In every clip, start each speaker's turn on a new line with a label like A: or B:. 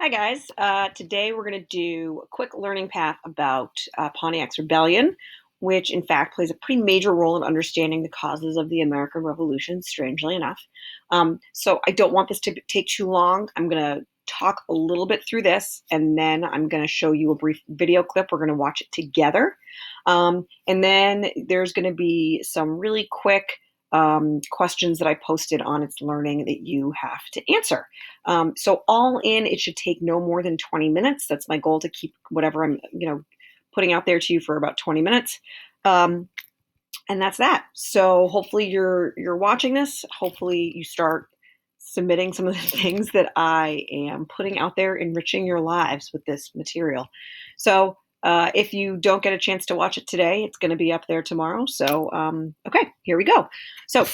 A: Hi guys. Today we're going to do a quick learning path about Pontiac's Rebellion, which in fact plays a pretty major role in understanding the causes of the American Revolution, strangely enough. So I don't want this to take too long. I'm going to talk a little bit through this, and then I'm going to show you a brief video clip. We're going to watch it together. And then there's going to be some really quick questions that I posted on It's Learning that you have to answer. So all in, it should take no more than 20 minutes. That's my goal, to keep whatever I'm, putting out there to you for about 20 minutes. And that's that. So hopefully you're watching this. Hopefully you start submitting some of the things that I am putting out there, enriching your lives with this material. So if you don't get a chance to watch it today, it's going to be up there tomorrow. So, okay, here we go. So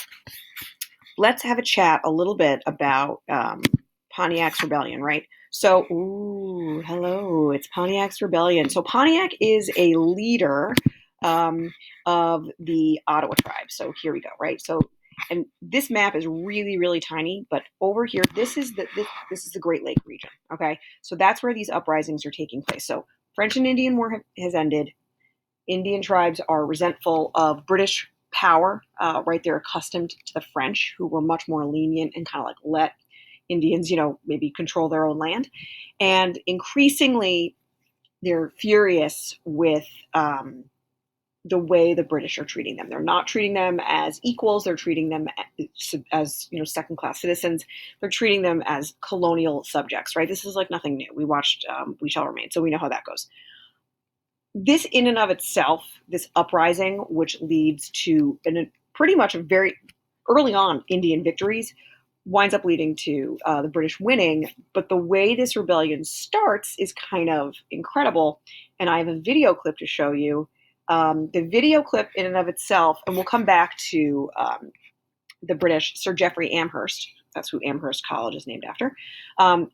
A: let's have a chat a little bit about Pontiac's Rebellion, right? So, ooh, hello, it's Pontiac's Rebellion. So Pontiac is a leader of the Ottawa tribe. So here we go, right? So, and this map is really, really tiny, but over here, this is the Great Lake region. Okay, so that's where these uprisings are taking place. So French and Indian War has ended. Indian tribes are resentful of British power, right? They're accustomed to the French, who were much more lenient and kind of like let Indians, maybe control their own land. And increasingly, they're furious with the way the British are treating them. They're not treating them as equals. They're treating them as second-class citizens. They're treating them as colonial subjects, right? This is like nothing new. We watched We Shall Remain, so we know how that goes. This in and of itself, this uprising, which leads to pretty much a very early on Indian victories, winds up leading to the British winning. But the way this rebellion starts is kind of incredible. And I have a video clip to show you. The video clip in and of itself, and we'll come back to the British, Sir Geoffrey Amherst. That's who Amherst College is named after.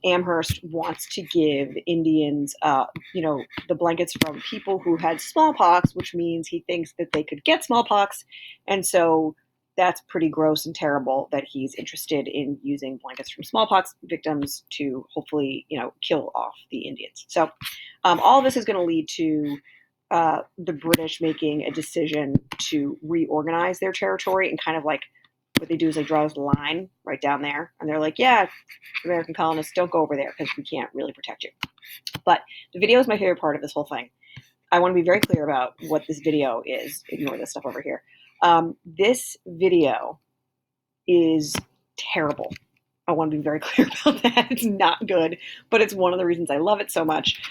A: Amherst wants to give Indians, the blankets from people who had smallpox, which means he thinks that they could get smallpox. And so that's pretty gross and terrible that he's interested in using blankets from smallpox victims to hopefully, kill off the Indians. So all of this is going to lead to the British making a decision to reorganize their territory, and kind of like what they do is they draw this line right down there, and they're like, yeah, American colonists, don't go over there because we can't really protect you. But the video is my favorite part of this whole thing. I want to be very clear about what this video is. Ignore this stuff over here. This video is terrible. I want to be very clear about that. It's not good, but it's one of the reasons I love it so much,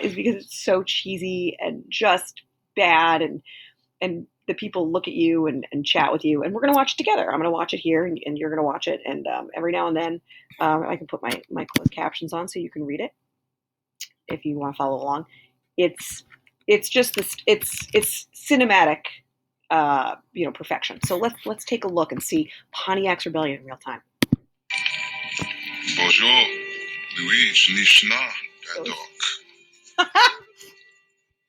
A: is because it's so cheesy and just bad, and the people look at you and chat with you, and we're going to watch it together. I'm going to watch it here, and you're going to watch it, and every now and then I can put my closed captions on so you can read it if you want to follow along. It's just this. It's cinematic, perfection. So let's take a look and see Pontiac's Rebellion in real time.
B: Bonjour, Louis Nishna,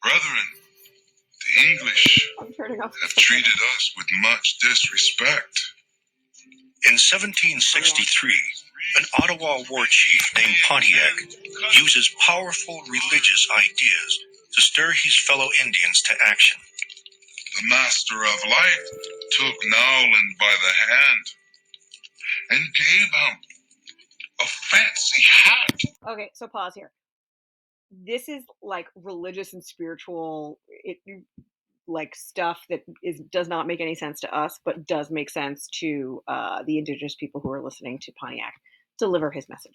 B: Brethren, the English have treated us with much disrespect.
C: In 1763, an Ottawa war chief named Pontiac uses powerful religious ideas to stir his fellow Indians to action.
B: The Master of Light took Nowland by the hand and gave him a fancy hat.
A: Okay, so pause here. This is like religious and spiritual, like stuff that does not make any sense to us, but does make sense to the indigenous people who are listening to Pontiac deliver his message.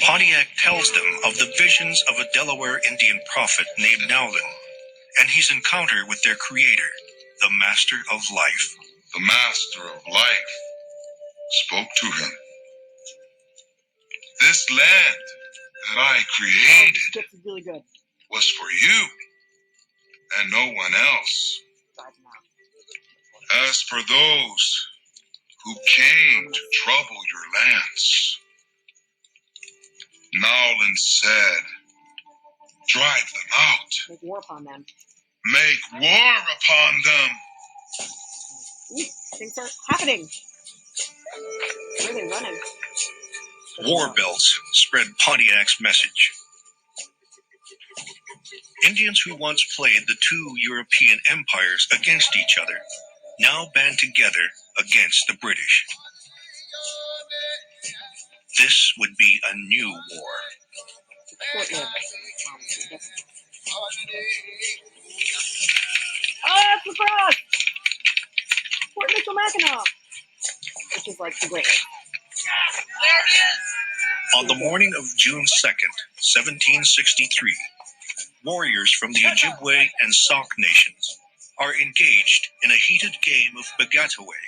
C: Pontiac tells them of the visions of a Delaware Indian prophet named Nowland, and his encounter with their creator, the Master of Life.
B: The Master of Life spoke to him. This land that I created
A: really good.
B: was for you and no one else. As for those who came to trouble your lands, Nowland said, drive them out.
A: Make war upon them.
B: Make war upon them.
A: Ooh, things are happening. Where are they running?
C: War belts spread Pontiac's message. Indians who once played the two European empires against each other now band together against the British. This would be a new war.
A: Oh, it's lacrosse! Fort Mitchell-Mackinac! Which is like the Great Lakes.
C: On the morning of June 2nd, 1763, warriors from the Ojibwe and Sauk nations are engaged in a heated game of bagatoué,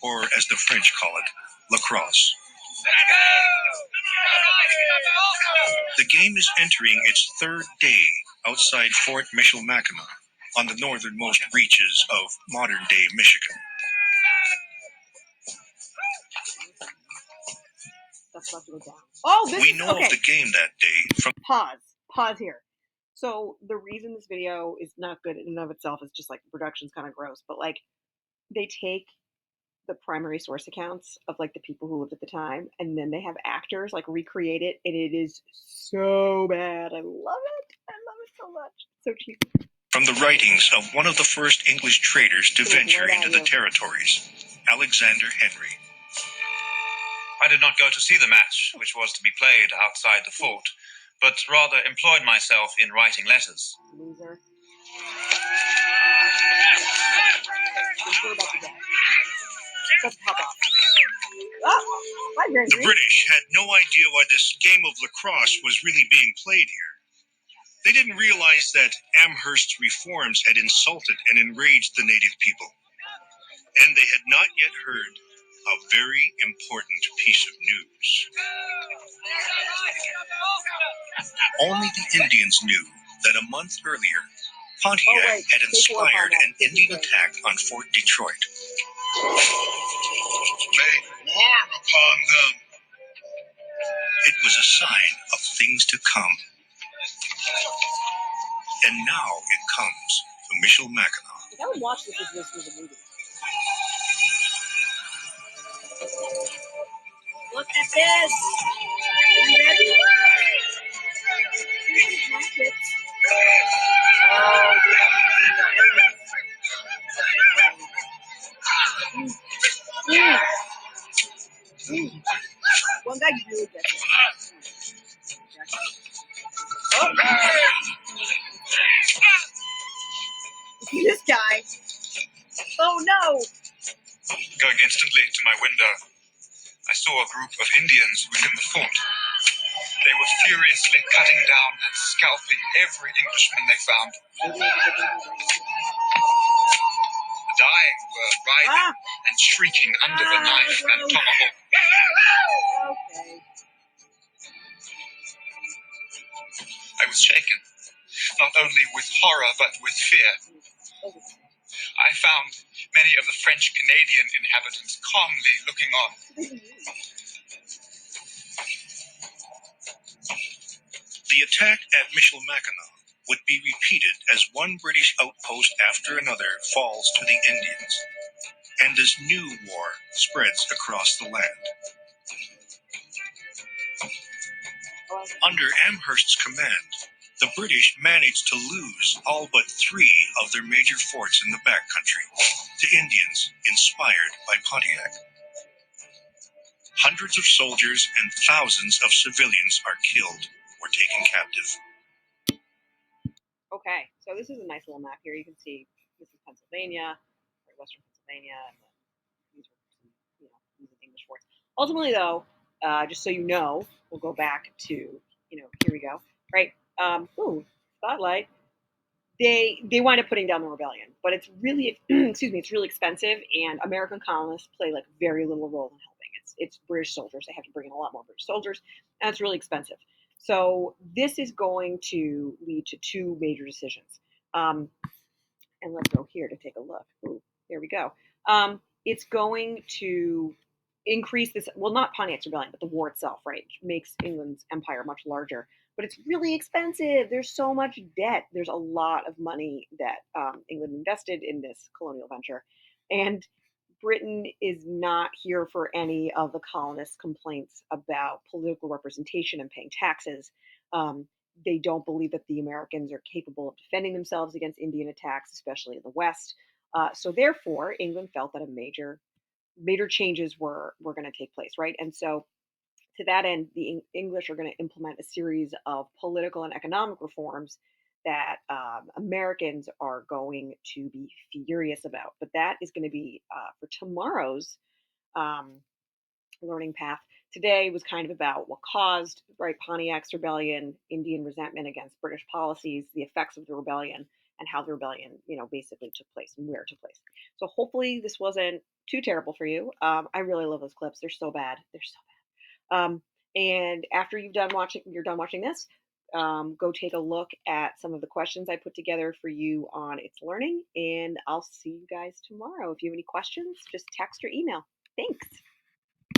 C: or as the French call it, lacrosse. The game is entering its third day outside Fort Mitchell-Mackinac on the northernmost reaches of modern-day Michigan.
A: That's about to go down. Oh, this
C: We know
A: okay.
C: of the game that day from...
A: Pause here. So the reason this video is not good in and of itself is just like the production's kind of gross, but like they take the primary source accounts of like the people who lived at the time, and then they have actors like recreate it, and it is so bad. I love it. I love it so much. So cheap.
C: From the writings of one of the first English traders to venture into the territories, Alexander Henry.
D: I did not go to see the match, which was to be played outside the fort, but rather employed myself in writing letters.
A: Loser.
C: The British had no idea why this game of lacrosse was really being played here. They didn't realize that Amherst's reforms had insulted and enraged the native people. And they had not yet heard a very important piece of news. Only the Indians knew that a month earlier, Pontiac had inspired an Indian attack on Fort Detroit.
B: Make war upon them.
C: It was a sign of things to come. And now it comes to Mitchell-Mackinac.
A: I would watch this if this was a movie. Look at this! Are you ready? Oh, yeah. One guy really gets it. Oh. This guy. Oh no!
D: Going instantly to my window, I saw a group of Indians within the fort. They were furiously cutting down and scalping every Englishman they found. The dying were writhing and shrieking under the knife and tomahawk.
A: Okay.
D: I was shaken, not only with horror but with fear. I found many of the French-Canadian inhabitants calmly looking on.
C: The attack at Mitchell-Mackinac would be repeated as one British outpost after another falls to the Indians, and as new war spreads across the land. Under Amherst's command, the British managed to lose all but 3 of their major forts in the backcountry to Indians inspired by Pontiac. Hundreds of soldiers and thousands of civilians are killed or taken captive.
A: Okay, so this is a nice little map here. You can see this is Pennsylvania, or Western Pennsylvania, and then these are some, these are English forts. Ultimately, though, just so you know, we'll go back to, here we go, right? Spotlight. They wind up putting down the rebellion, but it's really, excuse me, it's really expensive, and American colonists play like very little role in helping. It's British soldiers. They have to bring in a lot more British soldiers, and it's really expensive. So this is going to lead to 2 major decisions. And let's go here to take a look. Ooh, there we go. It's going to increase this, well, not Pontiac's rebellion, but the war itself, right? Which makes England's empire much larger. But it's really expensive. There's so much debt. There's a lot of money that England invested in this colonial venture. And Britain is not here for any of the colonists' complaints about political representation and paying taxes. Um, they don't believe that the Americans are capable of defending themselves against Indian attacks, especially in the West. So therefore, England felt that a major changes were going to take place, right? And so to that end, the English are going to implement a series of political and economic reforms that Americans are going to be furious about. But that is going to be for tomorrow's um, learning path. Today was kind of about what caused right Pontiac's rebellion, Indian resentment against British policies, the effects of the rebellion, and how the rebellion, basically took place and where it took place. So hopefully this wasn't too terrible for you. I really love those clips. They're so bad. They're so um, and after you're done watching this, go take a look at some of the questions I put together for you on It's Learning, and I'll see you guys tomorrow. If you have any questions, just text or email. Thanks.